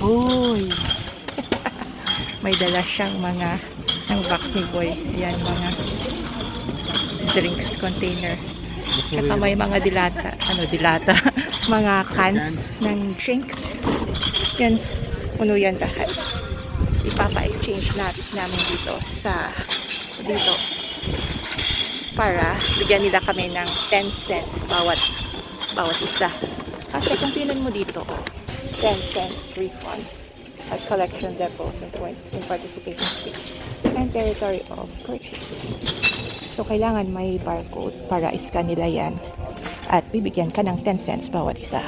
Uy! May dala siyang mga ng box ni Boy. Ayan, mga drinks container. Saka may mga dilata. Mga cans ng drinks. Yan, puno yan lahat. Ipapa-exchange namin dito para bigyan nila kami ng 10 cents bawat isa. Kasi kung pinan mo dito, 10 cents refund at collection depots and points in participating state and territory of purchase. So, kailangan may barcode para iscan nila yan at bibigyan ka ng 10 cents bawat isa.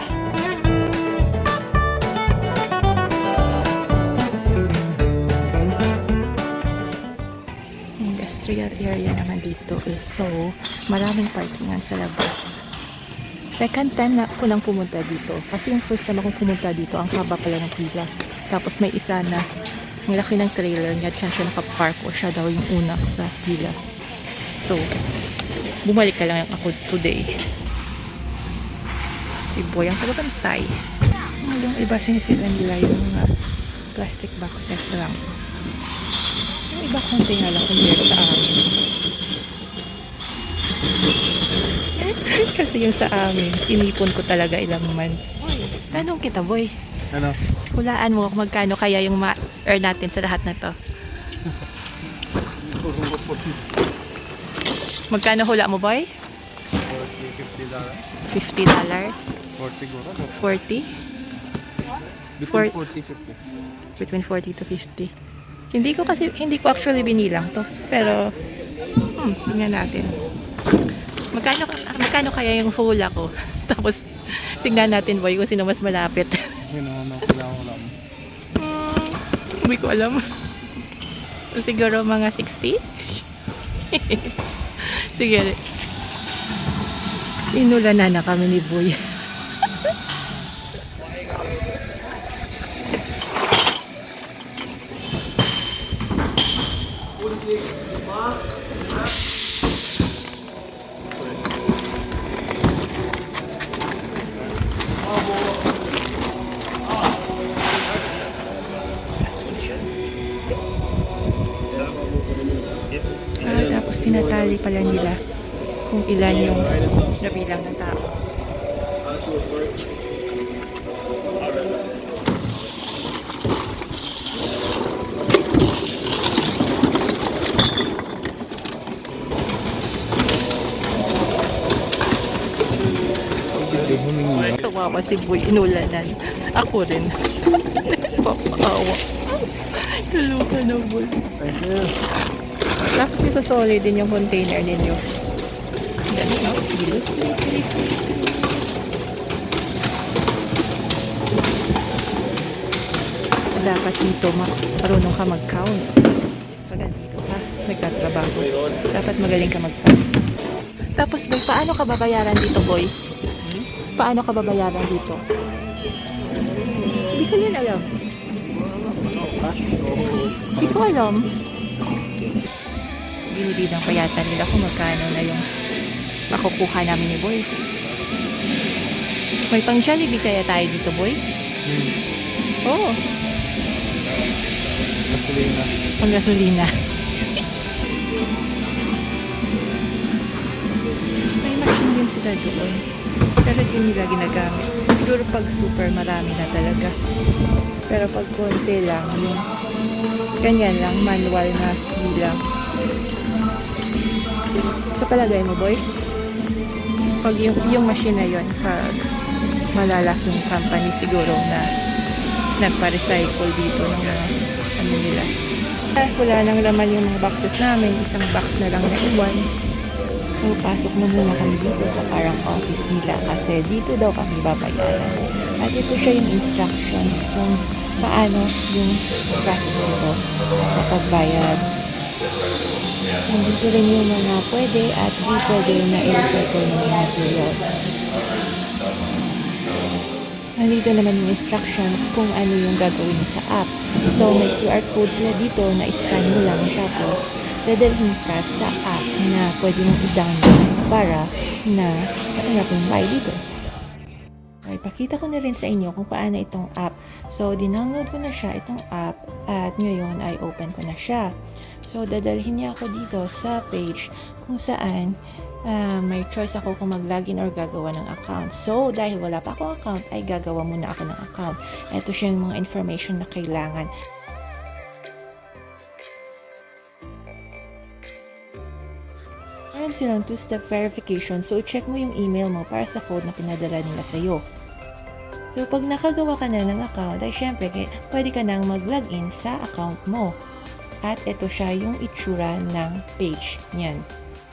Industrial area naman dito so maraming parkingan sa labas. Second time na ako nang pumunta dito kasi yung first time akong pumunta dito ang haba pala ng pila. Tapos may isa na ang laki ng trailer niya at siya nakapark o siya daw yung una sa pila. So, bumalik ka lang ako today. Si Boy ang tagabantay. Yung iba sinisila nila yung mga plastic boxes lang. Yung iba konti na lang compared sa amin. Kasi yung sa amin, inipon ko talaga ilang months. Tanong kita, Boy. Ano? Hulaan mo kung magkano kaya yung ma-earn natin sa lahat na to. Magkano hula mo, Boy? $50. $40? 40? Between 40-50. Between 40 to 50. Hindi ko actually binilang to. Pero, tingnan natin. Magkano kaya yung hula ko? Tapos, tingnan natin, Boy, kung sino mas malapit. Hindi ko alam. Siguro mga 60? Sige. Inulanan na kami ni Boy. Tapos tinatali pala nila kung ilan yung nabilang ng tao. Kawawa si Boy, inulanan. Ako rin. Papaawa. Kaluka na, Boy. Tapos ito solid din yung container ninyo. Dali, no? Bilis. Dapat dito marunong ka mag-count. Pag dito ka, nagtatrabaho. Dapat magaling ka mag-count. Tapos, Boy, paano ka babayaran dito, Boy? Paano ka babayaran dito? Hindi ko rin alam. Hindi ko alam. Binibidang pa yata nila kung magkano na yung makukuha namin ni Boy. May pang Jollibee kaya tayo dito, Boy? Oo. Gasolina. Pang gasolina. May machine din sila doon. Pero di nila ginagamit. Siguro pag super marami na talaga. Pero pag konti lang, yung ganyan lang, manual na bilang. Sa palagay mo, Boy? Pag yung machine na yun, pag malalaking company siguro na nagpa-recycle dito ng mga ano nila. Wala nang laman yung mga boxes namin. Isang box na lang na iwan. So, pasok na muna kami dito sa parang office nila kasi dito daw kami babayaran. At ito siya yung instructions kung paano yung process nito sa pagbayad. Nandito rin yung mga pwede at di pwede na i-recycle ng mga materials. Nandito naman yung instructions kung ano yung gagawin mo sa app. So, may QR code sila dito na iscan mo lang tapos dadalhin ka sa app na pwede mong i-download para na matanggap yung buy dito. Ipakita ko na rin sa inyo kung paano itong app. So, dinownload ko na siya, itong app, at ngayon ay open ko na siya. So, dadalhin niya ako dito sa page kung saan may choice ako kung mag-login or gagawa ng account. So, dahil wala pa akong account, ay gagawa muna ako ng account. Ito siya yung mga information na kailangan. Meron silang two-step verification, so check mo yung email mo para sa code na pinadala nila sa'yo. So, pag nakagawa ka na ng account, ay syempre, pwede ka nang mag-login sa account mo. At ito siya yung itsura ng page niyan.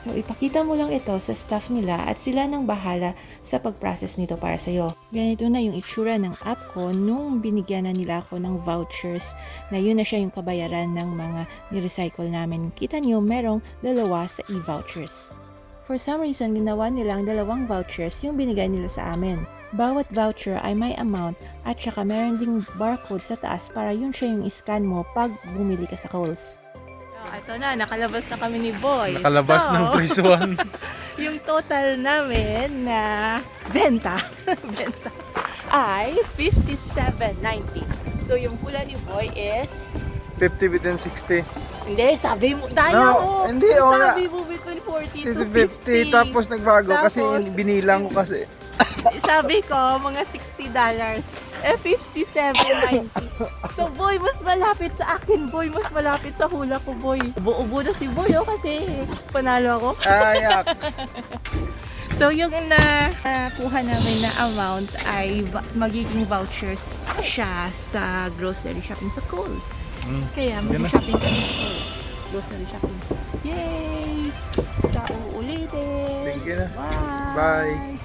So, ipakita mo lang ito sa staff nila at sila nang bahala sa pag-process nito para sa'yo. Ganito na yung itsura ng app ko nung binigyan na nila ako ng vouchers na yun na siya yung kabayaran ng mga ni-recycle namin. Kita nyo, merong 2 sa e-vouchers. For some reason, ginawa nilang 2 vouchers yung binigay nila sa amin. Bawat voucher ay may amount at saka meron ding barcode sa taas para yun siya yung scan mo pag bumili ka sa Kohl's. Ito na, nakalabas na kami ni Boy. Nakalabas ng price 1. Yung total namin na benta ay 57.90. So yung hula ni Boy is 50 between 60. hindi, sabi mo, daya No, mo. hindi, wala. Sabi mo between 40 to 50. 50. Tapos nagbago kasi Tapos, binilang ko kasi. sabi ko, mga $60. Eh, 57.90. So, Boy, mas malapit sa akin, Boy. Mas malapit sa hula ko, Boy. Ubo-ubo na si Boy, kasi panalo ako. Ayak. So, yung nakuha namin na amount ay magiging vouchers siya sa grocery shopping sa Kohl's. Kaya mag-shopping kami sa Kohl's. Grocery shopping. Yay! Sa uulitin. Thank you na. Bye! Bye.